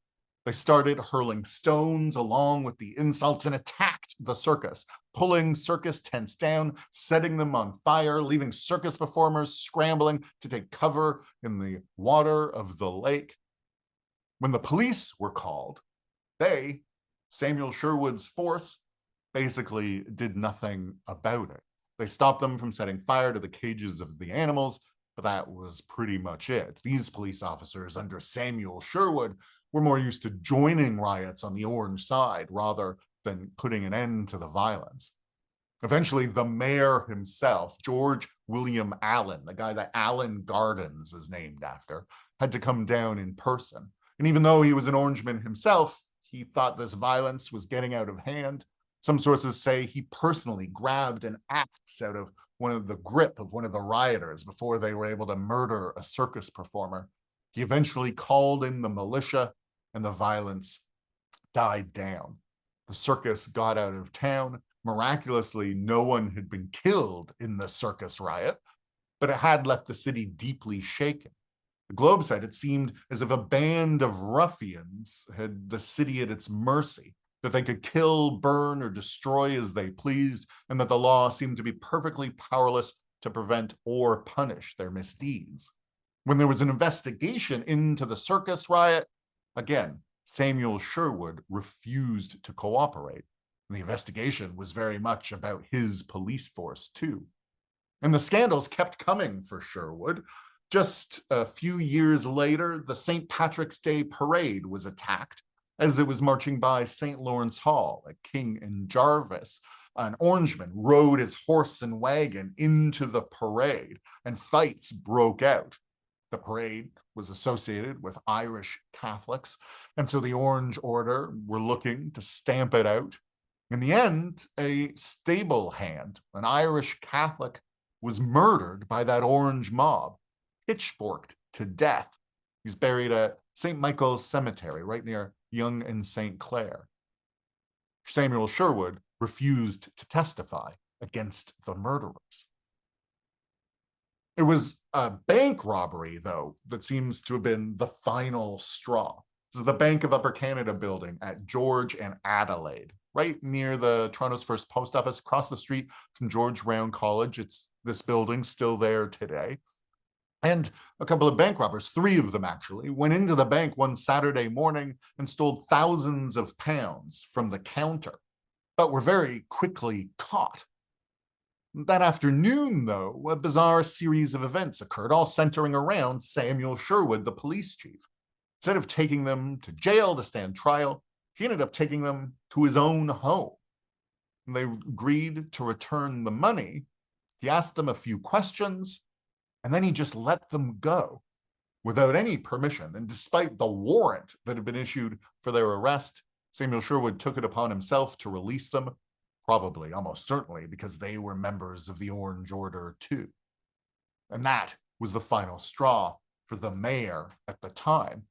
They started hurling stones along with the insults and attacked the circus, pulling circus tents down, setting them on fire, leaving circus performers scrambling to take cover in the water of the lake. When the police were called, they, Samuel Sherwood's force, basically did nothing about it. They stopped them from setting fire to the cages of the animals, but that was pretty much it. These police officers under Samuel Sherwood were more used to joining riots on the orange side rather than putting an end to the violence. Eventually, the mayor himself, George William Allen, the guy that Allen Gardens is named after, had to come down in person. And even though he was an Orangeman himself, he thought this violence was getting out of hand. Some sources say he personally grabbed an axe out of the grip of one of the rioters before they were able to murder a circus performer. He eventually called in the militia, and the violence died down. The circus got out of town. Miraculously, no one had been killed in the circus riot, but it had left the city deeply shaken. The Globe said it seemed as if a band of ruffians had the city at its mercy, that they could kill, burn, or destroy as they pleased, and that the law seemed to be perfectly powerless to prevent or punish their misdeeds. When there was an investigation into the circus riot, again, Samuel Sherwood refused to cooperate. And the investigation was very much about his police force, too. And the scandals kept coming for Sherwood. Just a few years later, the St. Patrick's Day parade was attacked as it was marching by St. Lawrence Hall at King and Jarvis. An Orangeman rode his horse and wagon into the parade, and fights broke out. The parade was associated with Irish Catholics, and so the Orange Order were looking to stamp it out. In the end, a stable hand, an Irish Catholic, was murdered by that orange mob, pitchforked to death. He's buried at St. Michael's Cemetery, right near Yonge and St. Clair. Samuel Sherwood refused to testify against the murderers. It was a bank robbery, though, that seems to have been the final straw. This is the Bank of Upper Canada building at George and Adelaide, right near the Toronto's first post office, across the street from George Brown College. This building still there today. And a couple of bank robbers, 3 of them actually, went into the bank one Saturday morning and stole thousands of pounds from the counter, but were very quickly caught. That afternoon, though, a bizarre series of events occurred, all centering around Samuel Sherwood, the police chief. Instead of taking them to jail to stand trial, he ended up taking them to his own home. And they agreed to return the money. He asked them a few questions, and then he just let them go without any permission. And despite the warrant that had been issued for their arrest, Samuel Sherwood took it upon himself to release them, probably, almost certainly, because they were members of the Orange Order too. And that was the final straw for the mayor at the time.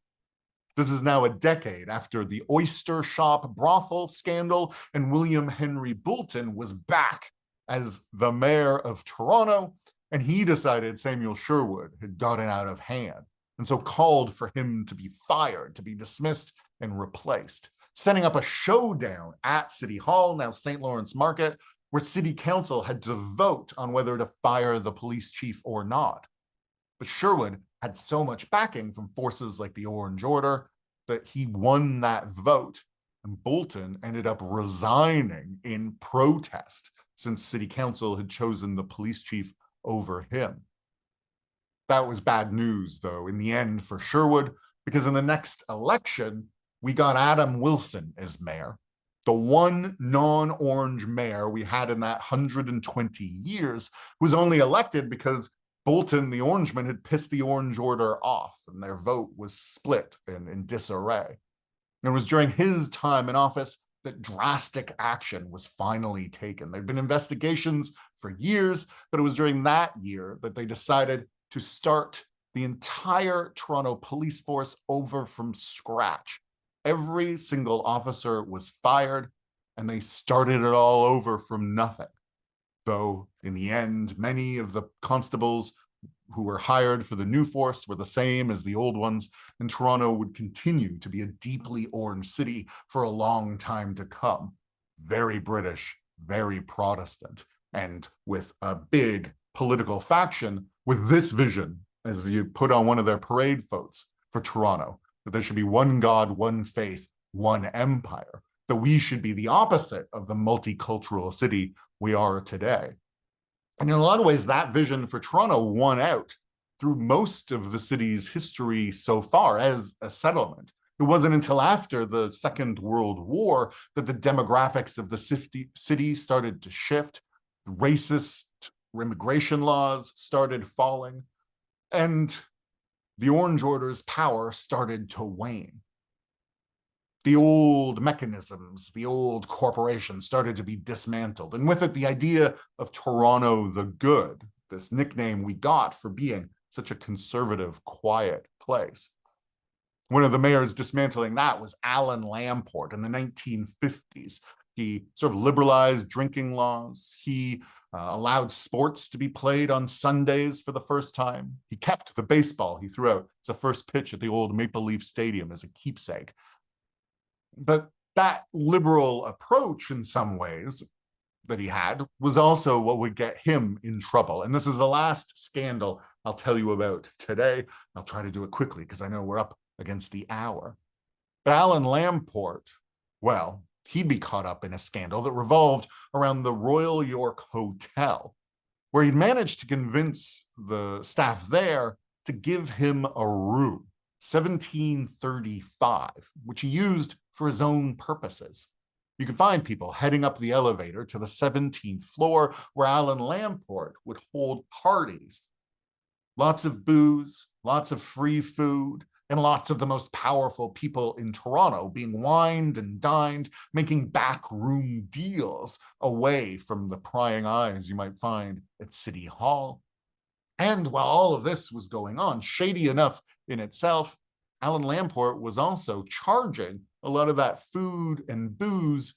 This is now a decade after the oyster shop brothel scandal, and William Henry Boulton was back as the mayor of Toronto, and he decided Samuel Sherwood had gotten out of hand, and so called for him to be fired, to be dismissed and replaced, setting up a showdown at City Hall, now St. Lawrence Market, where City Council had to vote on whether to fire the police chief or not. But Sherwood had so much backing from forces like the Orange Order that he won that vote, and Boulton ended up resigning in protest since City Council had chosen the police chief over him. That was bad news, though, in the end for Sherwood, because in the next election, we got Adam Wilson as mayor, the one non-orange mayor we had in that 120 years, who was only elected because Boulton, the Orangeman, had pissed the Orange Order off, and their vote was split and in disarray. And it was during his time in office that drastic action was finally taken. There'd been investigations for years, but it was during that year that they decided to start the entire Toronto police force over from scratch. Every single officer was fired, and they started it all over from nothing. Though, in the end, many of the constables who were hired for the new force were the same as the old ones, and Toronto would continue to be a deeply orange city for a long time to come. Very British, very Protestant, and with a big political faction with this vision, as you put on one of their parade floats for Toronto, that there should be one God, one faith, one empire, that we should be the opposite of the multicultural city we are today. And in a lot of ways, that vision for Toronto won out through most of the city's history so far as a settlement. It wasn't until after the Second World War that the demographics of the city started to shift, racist immigration laws started falling, and the Orange Order's power started to wane. The old mechanisms, the old corporations started to be dismantled. And with it, the idea of Toronto the Good, this nickname we got for being such a conservative, quiet place. One of the mayors dismantling that was Alan Lamport in the 1950s. He sort of liberalized drinking laws. He allowed sports to be played on Sundays for the first time. He kept the baseball he threw out as a first pitch at the old Maple Leaf Stadium as a keepsake. But that liberal approach, in some ways, that he had was also what would get him in trouble. And this is the last scandal I'll tell you about today. I'll try to do it quickly because I know we're up against the hour. But Alan Lamport, well, he'd be caught up in a scandal that revolved around the Royal York Hotel, where he'd managed to convince the staff there to give him a room, 1735, which he used for his own purposes. You can find people heading up the elevator to the 17th floor where Alan Lamport would hold parties. Lots of booze, lots of free food, and lots of the most powerful people in Toronto being wined and dined, making backroom deals away from the prying eyes you might find at City Hall. And while all of this was going on, shady enough in itself, Alan Lamport was also charging a lot of that food and booze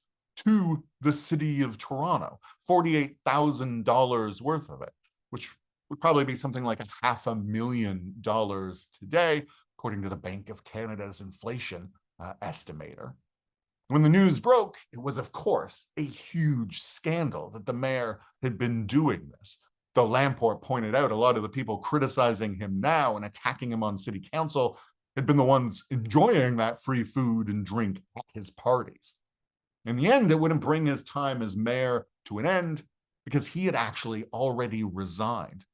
to the city of Toronto, $48,000 worth of it, which would probably be something like $500,000 today, according to the Bank of Canada's inflation estimator. When the news broke, it was, of course, a huge scandal that the mayor had been doing this. Though Lamport pointed out a lot of the people criticizing him now and attacking him on city council had been the ones enjoying that free food and drink at his parties. In the end, it wouldn't bring his time as mayor to an end because he had actually already resigned.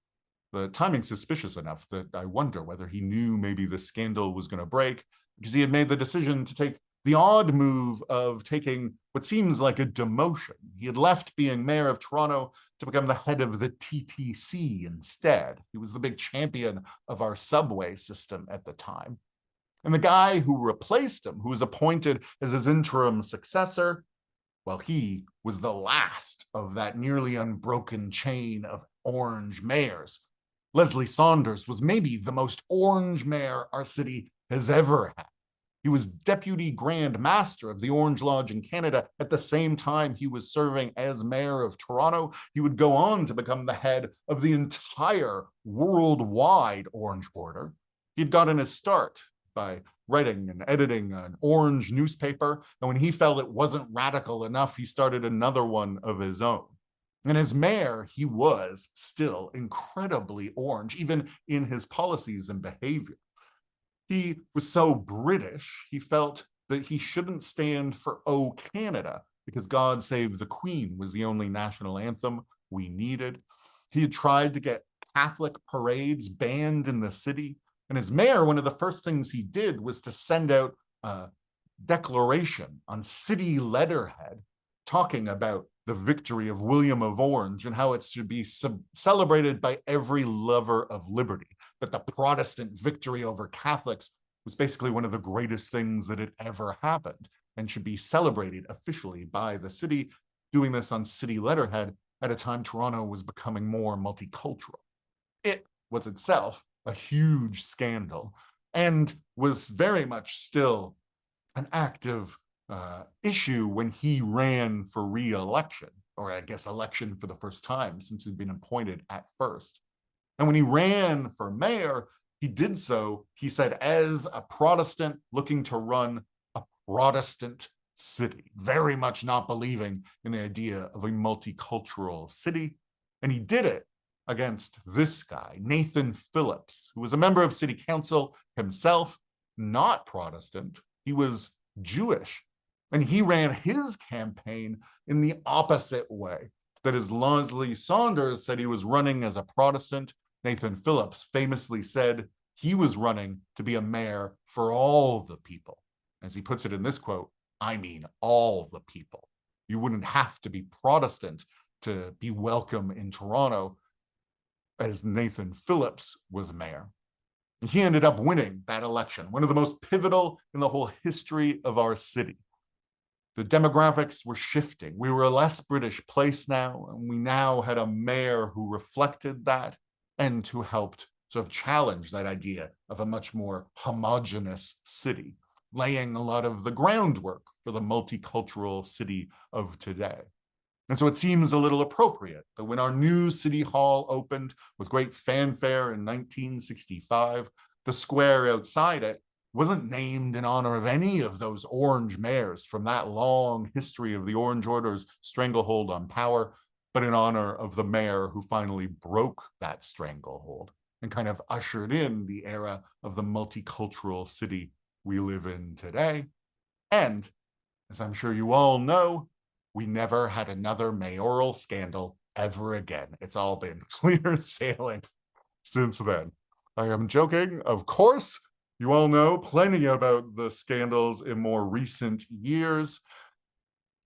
The timing's suspicious enough that I wonder whether he knew maybe the scandal was going to break because he had made the decision to take the odd move of taking what seems like a demotion. He had left being mayor of Toronto to become the head of the TTC instead. He was the big champion of our subway system at the time. And the guy who replaced him, who was appointed as his interim successor, well, he was the last of that nearly unbroken chain of orange mayors. Leslie Saunders was maybe the most orange mayor our city has ever had. He was Deputy Grand Master of the Orange Lodge in Canada at the same time he was serving as Mayor of Toronto. He would go on to become the head of the entire worldwide Orange Order. He'd gotten his start by writing and editing an orange newspaper, and when he felt it wasn't radical enough, he started another one of his own. And as mayor, he was still incredibly orange, even in his policies and behavior. He was so British, he felt that he shouldn't stand for "O Canada" because "God Save the Queen" was the only national anthem we needed. He had tried to get Catholic parades banned in the city. And as mayor, one of the first things he did was to send out a declaration on city letterhead talking about the victory of William of Orange and how it should be celebrated by every lover of liberty, that the Protestant victory over Catholics was basically one of the greatest things that had ever happened and should be celebrated officially by the city, doing this on city letterhead at a time Toronto was becoming more multicultural. It was itself a huge scandal and was very much still an active issue when he ran for re-election, or I guess election for the first time since he'd been appointed at first. And when he ran for mayor, he did so, he said, as a Protestant looking to run a Protestant city, very much not believing in the idea of a multicultural city. And he did it against this guy, Nathan Phillips, who was a member of city council himself, not Protestant. He was Jewish. And he ran his campaign in the opposite way. That as Leslie Saunders said he was running as a Protestant, Nathan Phillips famously said he was running to be a mayor for all the people. As he puts it in this quote, I mean all the people. You wouldn't have to be Protestant to be welcome in Toronto, as Nathan Phillips was mayor. He ended up winning that election, one of the most pivotal in the whole history of our city. The demographics were shifting. We were a less British place now, and we now had a mayor who reflected that and who helped sort of challenged that idea of a much more homogenous city, laying a lot of the groundwork for the multicultural city of today. And so it seems a little appropriate that when our new city hall opened with great fanfare in 1965, the square outside it wasn't named in honor of any of those orange mayors from that long history of the Orange Order's stranglehold on power, but in honor of the mayor who finally broke that stranglehold and kind of ushered in the era of the multicultural city we live in today. And as I'm sure you all know, we never had another mayoral scandal ever again. It's all been clear sailing since then. I am joking, of course. You all know plenty about the scandals in more recent years.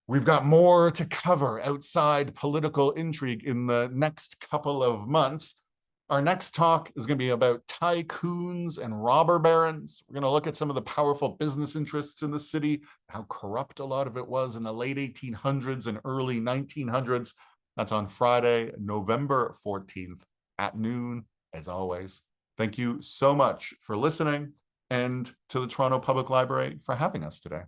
We've got more to cover outside political intrigue in the next couple of months. Our next talk is going to be about tycoons and robber barons. We're going to look at some of the powerful business interests in the city, how corrupt a lot of it was in the late 1800s and early 1900s. That's on Friday, November 14th at noon, as always. Thank you so much for listening, and to the Toronto Public Library for having us today.